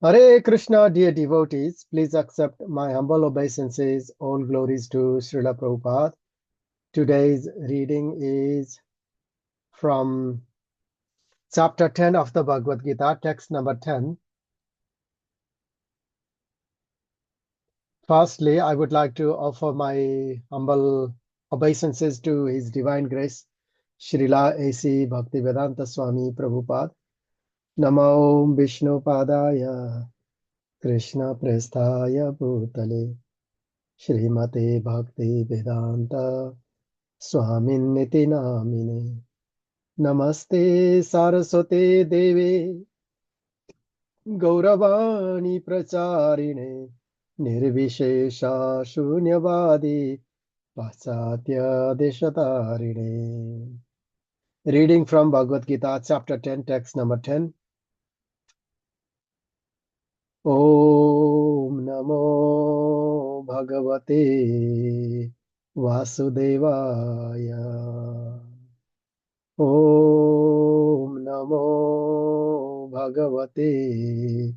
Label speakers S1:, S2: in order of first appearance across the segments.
S1: Hare Krishna, dear devotees, please accept my humble obeisances. All glories to Srila Prabhupada. Today's reading is from chapter 10 of the Bhagavad Gita, text number 10. Firstly, I would like to offer my humble obeisances to His Divine Grace, Srila A.C. Bhaktivedanta Swami Prabhupada. Namo Vishnu Padaya Krishna Prestaya Bhutale Srimate Bhakti Vedanta Swaminiti Namine Namaste Saraswate Deve Gauravani Pracharine Nirvishesha Shunyavadi Pasatya Deshatarine. Reading from Bhagavad Gita, chapter 10, text number 10. Om Namo Bhagavate Vāsudevāya. Om Namo Bhagavate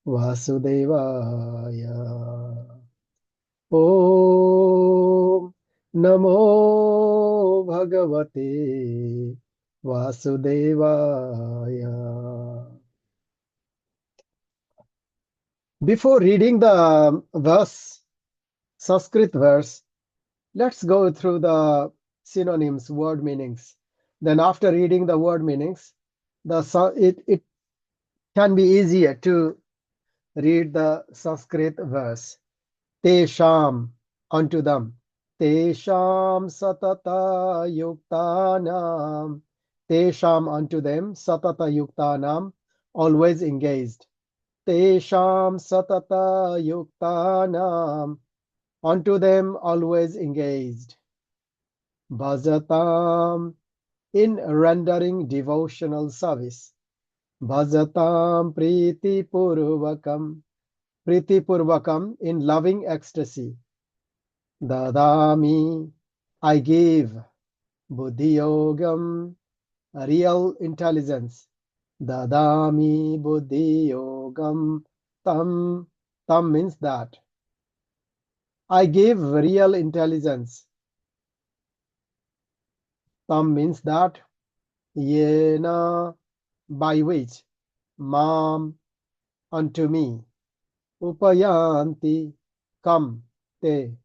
S1: Vāsudevāya. Om Namo Bhagavate Vāsudevāya. Before reading the verse, Sanskrit verse, let's go through the synonyms, word meanings. Then after reading the word meanings, it can be easier to read the Sanskrit verse. Teṣāṁ, unto them. Teṣāṁ satata-yuktānāṁ. Teṣāṁ, unto them. Satata-yuktānāṁ, always engaged. Teṣāṁ satata-yuktānāṁ, unto them always engaged. Bhajatāṁ, in rendering devotional service. Bhajatāṁ prīti-pūrvakam, prīti-pūrvakam, in loving ecstasy. Dadāmi, I give. Buddhi-yogam, real intelligence. Dadāmi buddhi-yogam tam. Tam means that. I give real intelligence. Tam means that. Yena, by which. Mam, unto me. Upayānti, come, they.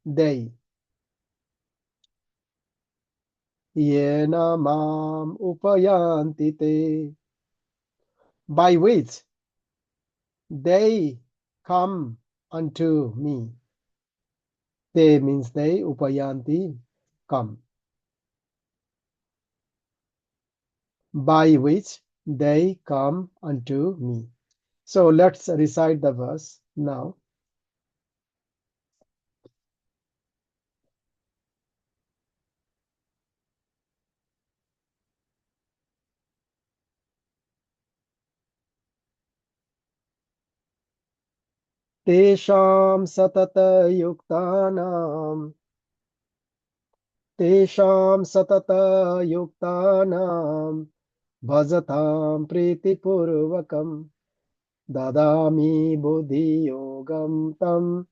S1: Yena mam upayānti te, by which they come unto me. Te means they, upayānti, come. By which they come unto me. So let's recite the verse now. Teṣāṁ satata-yuktānāṁ. Teṣāṁ satata-yuktānāṁ. Bhajatāṁ prīti-pūrvakam. Dadāmi buddhi-yogam tam.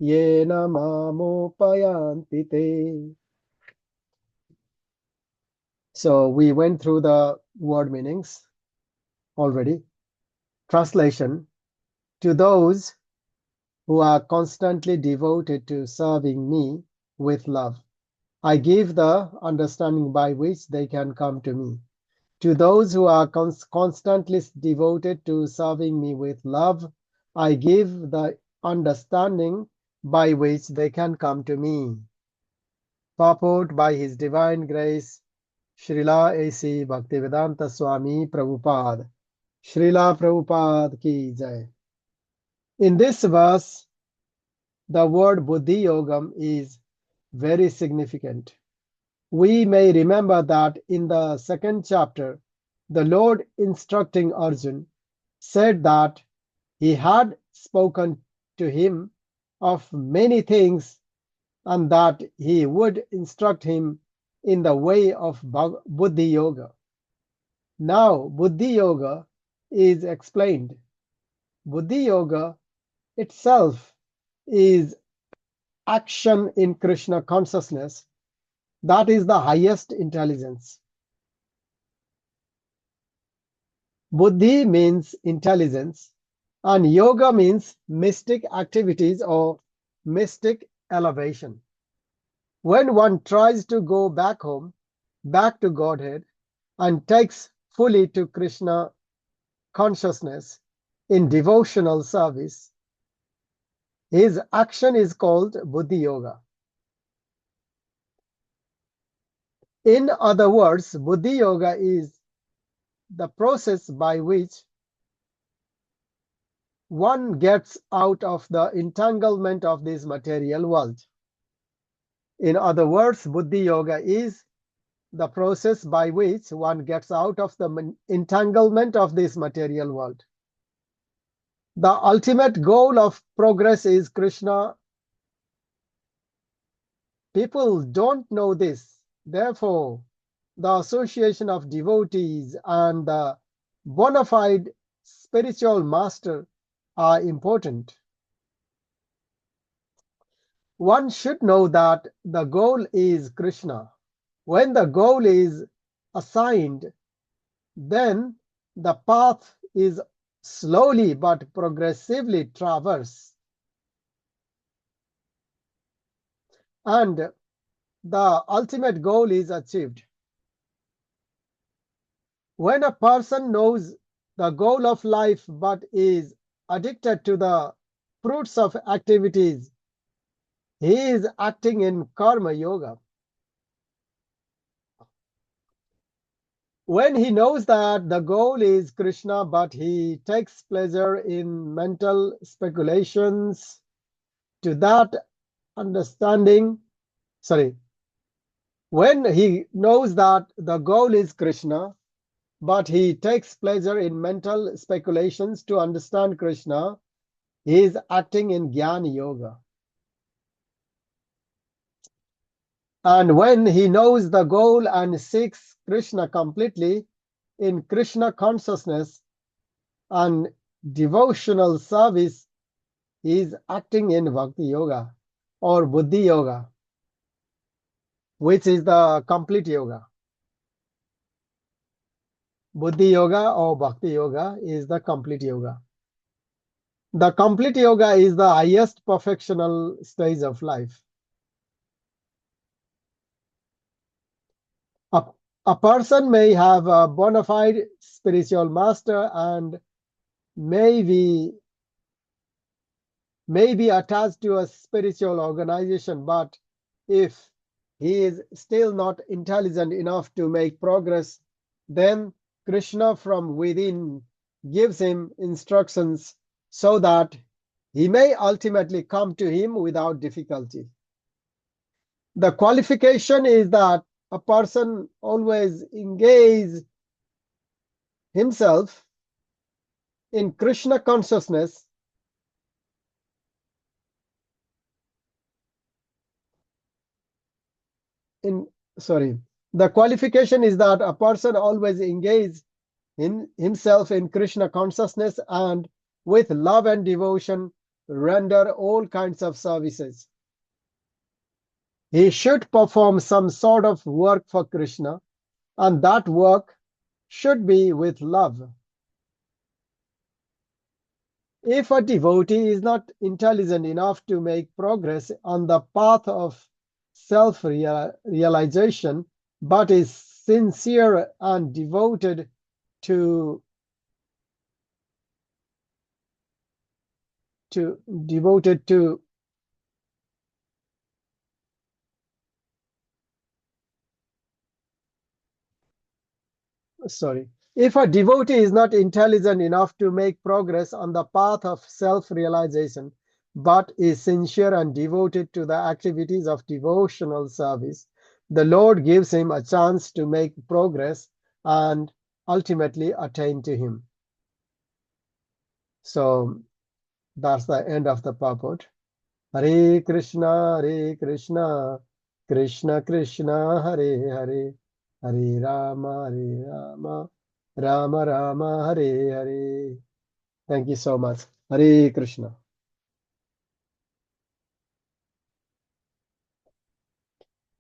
S1: Yena upayānti te. So we went through the word meanings already. Translation: to those who are constantly devoted to serving me with love, I give the understanding by which they can come to me. To those who are constantly devoted to serving me with love, I give the understanding by which they can come to me. Purport by His Divine Grace, Srila A.C. Bhaktivedanta Swami Prabhupada. Srila Prabhupada ki jai. In this verse, the word buddhi-yogam is very significant. We may remember that in the second chapter, the Lord instructing Arjuna said that he had spoken to him of many things and that he would instruct him in the way of buddhi-yoga. Now, buddhi-yoga is explained. Buddhi Yoga itself is action in Krishna consciousness. That is the highest intelligence. Buddhi means intelligence, and yoga means mystic activities or mystic elevation. When one tries to go back home, back to Godhead, and takes fully to Krishna consciousness in devotional service, his action is called Buddhi Yoga. In other words, Buddhi Yoga is the process by which one gets out of the entanglement of this material world. In other words, Buddhi Yoga is the process by which one gets out of the entanglement of this material world. The ultimate goal of progress is Krishna. People don't know this. Therefore, the association of devotees and the bona fide spiritual master are important. One should know that the goal is Krishna. When the goal is assigned, then the path is slowly but progressively traversed, and the ultimate goal is achieved. When a person knows the goal of life but is addicted to the fruits of activities, he is acting in karma yoga. When he knows that the goal is Krishna but he takes pleasure in mental speculations, to that understanding, when he knows that the goal is Krishna but he takes pleasure in mental speculations to understand Krishna, he is acting in Jnana Yoga. And when he knows the goal and seeks Krishna completely in Krishna consciousness and devotional service, he is acting in Bhakti Yoga or Buddhi Yoga, which is the complete yoga. Buddhi Yoga or Bhakti Yoga is the complete yoga. The complete yoga is the highest perfectional stage of life. A person may have a bona fide spiritual master and may be attached to a spiritual organization, but if he is still not intelligent enough to make progress, then Krishna from within gives him instructions so that he may ultimately come to him without difficulty. The qualification is that a person always engages himself in Krishna consciousness the qualification is that a person always engages himself in Krishna consciousness and with love and devotion render all kinds of services. He should perform some sort of work for Krishna, and that work should be with love. If a devotee is not intelligent enough to make progress on the path of self-realization, but is sincere and devoted to if a devotee is not intelligent enough to make progress on the path of self-realization, but is sincere and devoted to the activities of devotional service, the Lord gives him a chance to make progress and ultimately attain to him. So that's the end of the purport. Hare Krishna, Krishna Krishna, Hare Hare, Hare Rama, Rama, Rama Hare Hare. Thank you so much. Hare Krishna.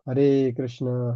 S1: Hare Krishna.